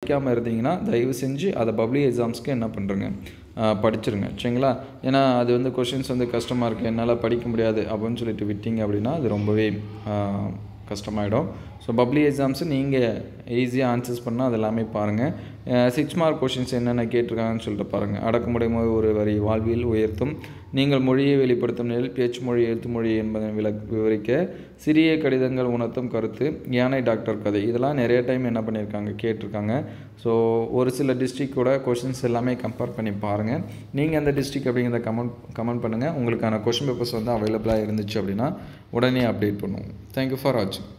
படிக்காமல் இருந்தீங்கன்னா தயவு செஞ்சு அதை பப்ளிக் எக்ஸாம்ஸ்க்கு என்ன பண்ணுறங்க படிச்சிருங்க சரிங்களா. ஏன்னா அது வந்து கொஷின்ஸ் வந்து கஷ்டமாக இருக்குது, என்னால் படிக்க முடியாது அப்படின்னு சொல்லிட்டு விட்டீங்க அப்படின்னா அது ரொம்பவே கஷ்டமாயிடும். ஸோ பப்ளிக் எக்ஸாம்ஸு நீங்கள் ஈஸியாக ஆன்சர்ஸ் பண்ணால் அது எல்லாமே பாருங்கள். 6 மார்க் கொஷின்ஸ் என்னென்ன கேட்டிருக்காங்கன்னு சொல்லிட்டு பாருங்கள். அடக்குமுறைமை ஒரு வரி வாழ்வியல் உயர்த்தும், நீங்கள் மொழியை வெளிப்படுத்தும் நிலையில் பேச்சு மொழி எழுத்து மொழி என்பதை விவரிக்க, சிறிய கடிதங்கள் உணர்த்தும் கருத்து, யானை டாக்டர் கதை, இதெல்லாம் நிறைய டைம் என்ன பண்ணியிருக்காங்க கேட்டிருக்காங்க. ஸோ ஒரு சில டிஸ்ட்ரிக்டோட கொஷின்ஸ் எல்லாமே கம்பேர் பண்ணி பாருங்கள். நீங்கள் அந்த டிஸ்ட்ரிக்ட் அப்படிங்கிறத கமெண்ட் பண்ணுங்கள். உங்களுக்கான கொஷின் பேப்பர்ஸ் வந்து அவைலபிளாக இருந்துச்சு அப்படின்னா உடனே அப்டேட் பண்ணுவோம். தேங்க்யூ ஃபார் வாட்சிங்.